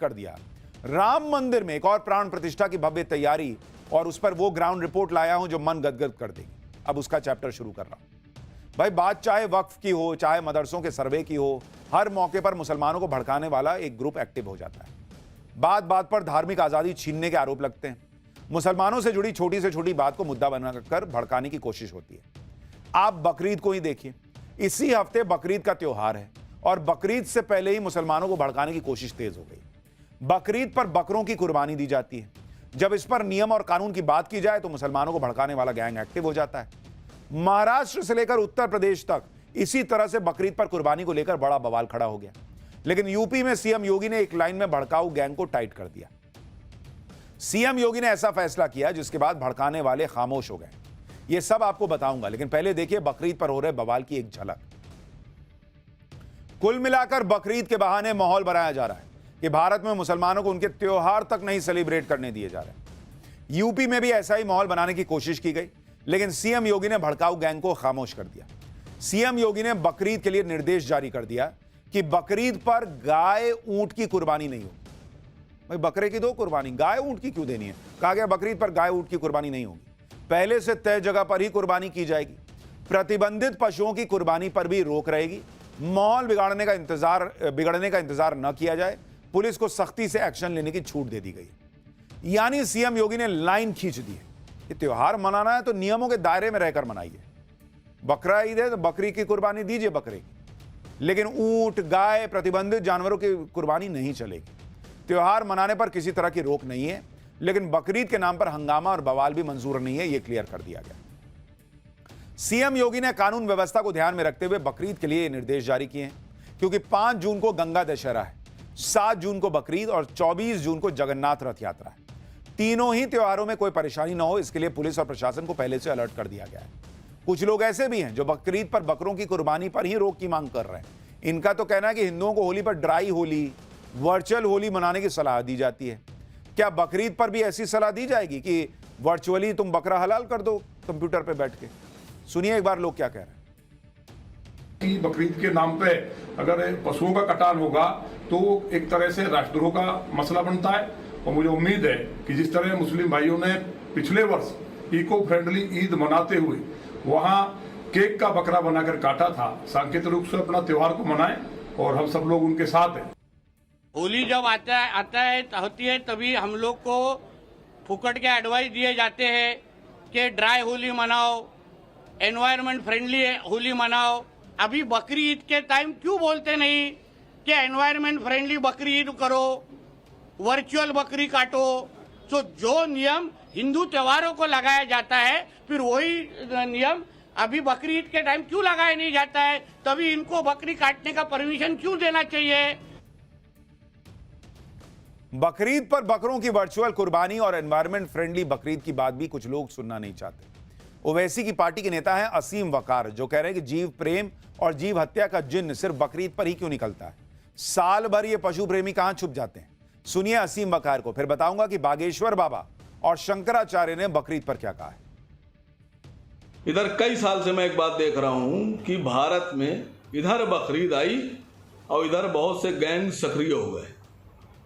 कर दिया। राम मंदिर में एक और प्राण प्रतिष्ठा की भव्य तैयारी और उस पर वो ग्राउंड रिपोर्ट लाया हूं जो मन गदगद कर देगी। अब उसका चैप्टर शुरू कर रहा हूं। भाई बात चाहे वक्फ की हो, चाहे मदरसों के सर्वे की हो, हर मौके पर मुसलमानों को भड़काने वाला एक ग्रुप एक्टिव हो जाता है। बात बात पर धार्मिक आजादी छीनने के आरोप लगते हैं। मुसलमानों से जुड़ी छोटी से छोटी बात को मुद्दा बनाकर भड़काने की कोशिश होती है। आप बकरीद को ही देखिए, इसी हफ्ते बकरीद का त्योहार है और बकरीद से पहले ही मुसलमानों को भड़काने की कोशिश तेज हो गई। बकरीद पर बकरों की कुर्बानी दी जाती है। जब इस पर नियम और कानून की बात की जाए तो मुसलमानों को भड़काने वाला गैंग एक्टिव हो जाता है। महाराष्ट्र से लेकर उत्तर प्रदेश तक इसी तरह से बकरीद पर कुर्बानी को लेकर बड़ा बवाल खड़ा हो गया। लेकिन यूपी में सीएम योगी ने एक लाइन में भड़काऊ गैंग को टाइट कर दिया। सीएम योगी ने ऐसा फैसला किया जिसके बाद भड़काने वाले खामोश हो गए। यह सब आपको बताऊंगा, लेकिन पहले देखिए बकरीद पर हो रहे बवाल की एक झलक। कुल मिलाकर बकरीद के बहाने माहौल बनाया जा रहा है कि भारत में मुसलमानों को उनके त्योहार तक नहीं सेलिब्रेट करने दिए जा रहे। यूपी में भी ऐसा ही माहौल बनाने की कोशिश की गई, लेकिन सीएम योगी ने भड़काऊ गैंग को खामोश कर दिया। सीएम योगी ने बकरीद के लिए निर्देश जारी कर दिया कि बकरीद पर गाय ऊंट की कुर्बानी नहीं हो। भाई बकरे की दो कुर्बानी, गाय ऊंट की क्यों देनी है? कहा गया बकरीद पर गाय ऊंट की कुर्बानी नहीं होगी, पहले से तय जगह पर ही कुर्बानी की जाएगी। प्रतिबंधित पशुओं की कुर्बानी पर भी रोक रहेगी। माहौल बिगड़ने का इंतजार न किया जाए, पुलिस को सख्ती से एक्शन लेने की छूट दे दी गई। यानी सीएम योगी ने लाइन खींच दी है कि त्योहार मनाना है तो नियमों के दायरे में रहकर मनाइए। बकरा ईद है तो बकरी की कुर्बानी दीजिए बकरे की, लेकिन ऊंट, गाय, प्रतिबंधित जानवरों की कुर्बानी नहीं चलेगी। त्योहार मनाने पर किसी तरह की रोक नहीं है, लेकिन बकरीद के नाम पर हंगामा और बवाल भी मंजूर नहीं है, यह क्लियर कर दिया गया। सीएम योगी ने कानून व्यवस्था को ध्यान में रखते हुए बकरीद के लिए निर्देश जारी किए हैं, क्योंकि 5 जून को गंगा दशहरा है, 7 जून को बकरीद और 24 जून को जगन्नाथ रथ यात्रा है। तीनों ही त्योहारों में कोई परेशानी न हो, इसके लिए पुलिस और प्रशासन को पहले से अलर्ट कर दिया गया है। कुछ लोग ऐसे भी हैं जो बकरीद पर बकरों की कुर्बानी पर ही रोक की मांग कर रहे हैं। इनका तो कहना है कि हिंदुओं को होली पर ड्राई होली, वर्चुअल होली मनाने की सलाह दी जाती है। क्या बकरीद पर भी ऐसी सलाह दी जाएगी कि वर्चुअली तुम बकरा हलाल कर दो कंप्यूटर पे बैठ के? सुनिए एक बार लोग क्या कह रहे हैं। कि बकरीद के नाम पे अगर पशुओं का कटान होगा तो एक तरह से राष्ट्रद्रोह का मसला बनता है। और मुझे उम्मीद है कि जिस तरह मुस्लिम भाइयों ने पिछले वर्ष इको फ्रेंडली ईद मनाते हुए वहां केक का बकरा बनाकर काटा था, सांकेतिक रूप से अपना त्योहार को मनाएं और हम सब लोग उनके साथ हैं। होली जब होती है तभी हम लोग को फुकट के एडवाइस दिए जाते हैं कि ड्राई होली मनाओ, एनवायरनमेंट फ्रेंडली होली मनाओ। अभी बकरी ईद के टाइम क्यों बोलते नहीं कि एनवायरनमेंट फ्रेंडली बकरी ईद करो, वर्चुअल बकरी काटो? तो जो नियम हिंदू त्योहारों को लगाया जाता है, फिर वही नियम अभी बकरी ईद के टाइम क्यों लगाया नहीं जाता है? तभी इनको बकरी काटने का परमिशन क्यों देना चाहिए? बकरीद पर बकरों की वर्चुअल कुर्बानी और एनवायरनमेंट फ्रेंडली बकरीद की बात भी कुछ लोग सुनना नहीं चाहते। ओवैसी की पार्टी के नेता हैं असीम वकार, जो कह रहे हैं कि जीव प्रेम और जीव हत्या का जिन्न सिर्फ बकरीद पर ही क्यों निकलता है? साल भर ये पशु प्रेमी कहां छुप जाते हैं? सुनिए असीम वकार को, फिर बताऊंगा कि बागेश्वर बाबा और शंकराचार्य ने बकरीद पर क्या कहा है। इधर कई साल से मैं एक बात देख रहा हूं कि भारत में इधर बकरीद आई और इधर बहुत से गैंग सक्रिय हो गए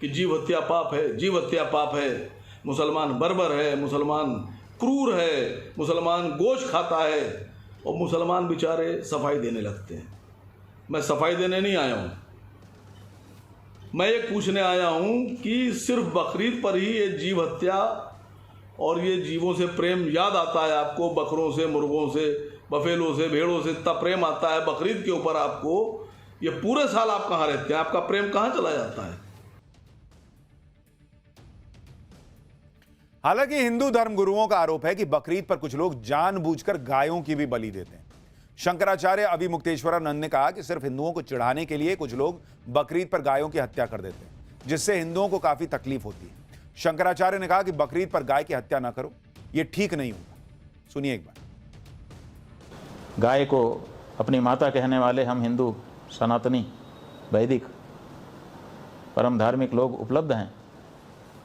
कि जीव हत्या पाप है, जीव हत्या पाप है, मुसलमान बर्बर है, मुसलमान क्रूर है, मुसलमान गोश्त खाता है, और मुसलमान बेचारे सफाई देने लगते हैं। मैं सफाई देने नहीं आया हूँ, मैं ये पूछने आया हूँ कि सिर्फ बकरीद पर ही ये जीव हत्या और ये जीवों से प्रेम याद आता है आपको? बकरों से, मुर्गों से, बफेलों से, भेड़ों से इतना प्रेम आता है, बकरीद के ऊपर आपको? ये पूरे साल आप कहाँ रहते हैं? आपका प्रेम कहाँ चला जाता है? हालांकि हिंदू धर्मगुरुओं का आरोप है कि बकरीद पर कुछ लोग जानबूझकर गायों की भी बलि देते हैं। शंकराचार्य अभिमुक्तेश्वरानंद ने कहा कि सिर्फ हिंदुओं को चिढ़ाने के लिए कुछ लोग बकरीद पर गायों की हत्या कर देते हैं, जिससे हिंदुओं को काफी तकलीफ होती है। शंकराचार्य ने कहा कि बकरीद पर गाय की हत्या ना करो, यह ठीक नहीं होगा। सुनिए एक बार। गाय को अपनी माता कहने वाले हम हिंदू, सनातनी, वैदिक, परम धार्मिक लोग उपलब्ध हैं।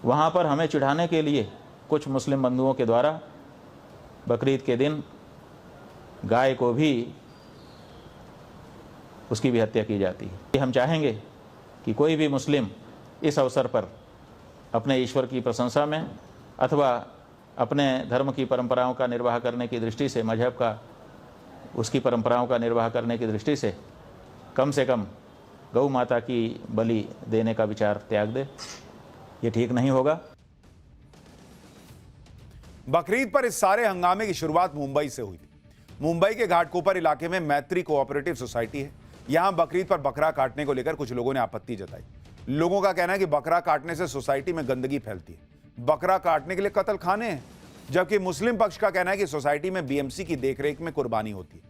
वहाँ पर हमें चिढ़ाने के लिए कुछ मुस्लिम बंधुओं के द्वारा बकरीद के दिन गाय को भी, उसकी भी हत्या की जाती है। हम चाहेंगे कि कोई भी मुस्लिम इस अवसर पर अपने ईश्वर की प्रशंसा में अथवा अपने धर्म की परंपराओं का निर्वाह करने की दृष्टि से, मजहब का उसकी परंपराओं का निर्वाह करने की दृष्टि से कम गौ माता की बलि देने का विचार त्याग दे। ये ठीक नहीं होगा। बकरीद पर इस सारे हंगामे की शुरुआत मुंबई से हुई थी। मुंबई के घाटकोपर इलाके में मैत्री कोऑपरेटिव सोसाइटी है। यहां बकरीद पर बकरा काटने को लेकर कुछ लोगों ने आपत्ति जताई। लोगों का कहना है कि बकरा काटने से सोसाइटी में गंदगी फैलती है। बकरा काटने के लिए कत्ल खाने हैं, जबकि मुस्लिम पक्ष का कहना है कि सोसाइटी में बीएमसी की देखरेख में कुर्बानी होती है।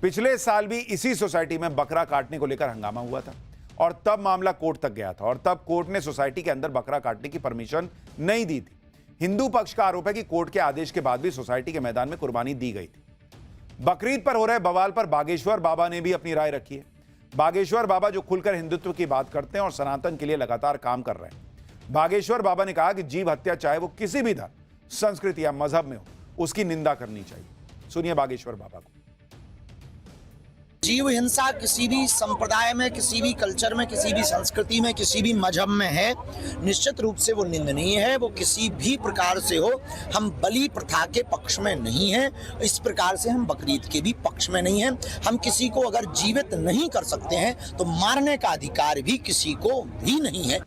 पिछले साल भी इसी सोसाइटी में बकरा काटने को लेकर हंगामा हुआ था और तब मामला कोर्ट तक गया था और तब कोर्ट ने सोसाइटी के अंदर बकरा काटने की परमिशन नहीं दी थी। हिंदू पक्ष का आरोप है कि कोर्ट के आदेश के बाद भी सोसाइटी के मैदान में कुर्बानी दी गई थी। बकरीद पर हो रहे बवाल पर बागेश्वर बाबा ने भी अपनी राय रखी है। बागेश्वर बाबा जो खुलकर हिंदुत्व की बात करते हैं और सनातन के लिए लगातार काम कर रहे हैं। बागेश्वर बाबा ने कहा कि जीव हत्या चाहे वो किसी भी धर्म, संस्कृति या मजहब में हो, उसकी निंदा करनी चाहिए। सुनिए बागेश्वर बाबा को। जीव हिंसा किसी भी संप्रदाय में, किसी भी कल्चर में, किसी भी संस्कृति में, किसी भी मजहब में है, निश्चित रूप से वो निंदनीय है। वो किसी भी प्रकार से हो। हम बलि प्रथा के पक्ष में नहीं हैं, इस प्रकार से हम बकरीद के भी पक्ष में नहीं हैं। हम किसी को अगर जीवित नहीं कर सकते हैं तो मारने का अधिकार भी किसी को भी नहीं है।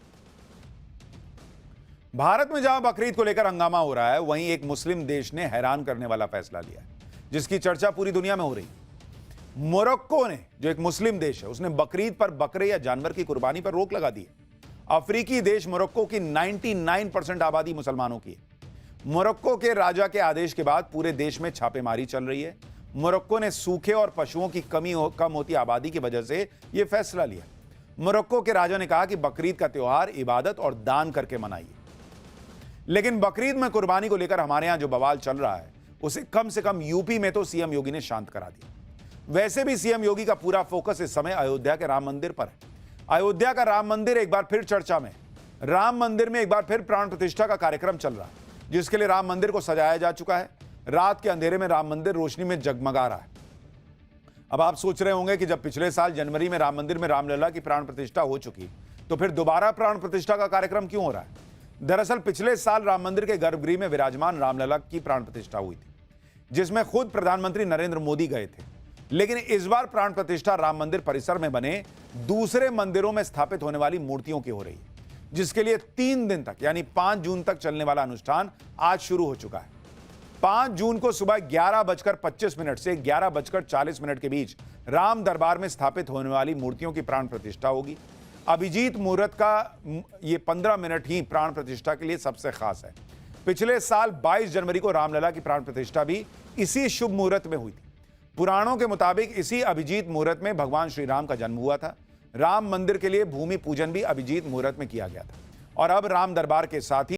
भारत में जहां बकरीद को लेकर हंगामा हो रहा है, वहीं एक मुस्लिम देश ने हैरान करने वाला फैसला लिया है, जिसकी चर्चा पूरी दुनिया में हो रही है। मोरक्को ने, जो एक मुस्लिम देश है, उसने बकरीद पर बकरे या जानवर की कुर्बानी पर रोक लगा दी है। अफ्रीकी देश मोरक्को की 99% आबादी मुसलमानों की है। मोरक्को के राजा के आदेश के बाद पूरे देश में छापेमारी चल रही है। मोरक्को ने सूखे और पशुओं की कम होती आबादी की वजह से यह फैसला लिया। मोरक्को के राजा ने कहा कि बकरीद का त्योहार इबादत और दान करके मनाइए। लेकिन बकरीद में कुर्बानी को लेकर हमारे यहां जो बवाल चल रहा है, उसे कम से कम यूपी में तो सीएम योगी ने शांत करा दिया। वैसे भी सीएम योगी का पूरा फोकस इस समय अयोध्या के राम मंदिर पर है। अयोध्या का राम मंदिर एक बार फिर चर्चा में। राम मंदिर में एक बार फिर प्राण प्रतिष्ठा का कार्यक्रम चल रहा है, जिसके लिए राम मंदिर को सजाया जा चुका है। रात के अंधेरे में राम मंदिर रोशनी में जगमगा रहा है। अब आप सोच रहे होंगे कि जब पिछले साल जनवरी में राम मंदिर में रामलला की प्राण प्रतिष्ठा हो चुकी, तो फिर दोबारा प्राण प्रतिष्ठा का कार्यक्रम क्यों हो रहा है? दरअसल पिछले साल राम मंदिर के गर्भगृह में विराजमान रामलला की प्राण प्रतिष्ठा हुई थी, जिसमें खुद प्रधानमंत्री नरेंद्र मोदी गए थे। लेकिन इस बार प्राण प्रतिष्ठा राम मंदिर परिसर में बने दूसरे मंदिरों में स्थापित होने वाली मूर्तियों की हो रही है, जिसके लिए 3 दिन तक यानी 5 जून तक चलने वाला अनुष्ठान आज शुरू हो चुका है। 5 जून को सुबह 11:25 से 11:40 के बीच राम दरबार में स्थापित होने वाली मूर्तियों की प्राण प्रतिष्ठा होगी। अभिजीत मुहूर्त का ये 15 मिनट ही प्राण प्रतिष्ठा के लिए सबसे खास है। पिछले साल 22 जनवरी को रामलला की प्राण प्रतिष्ठा भी इसी शुभ मुहूर्त में हुई थी। पुराणों के मुताबिक इसी अभिजीत मुहूर्त में भगवान श्री राम का जन्म हुआ था। राम मंदिर के लिए भूमि पूजन भी अभिजीत मुहूर्त में किया गया था और अब राम दरबार के साथ ही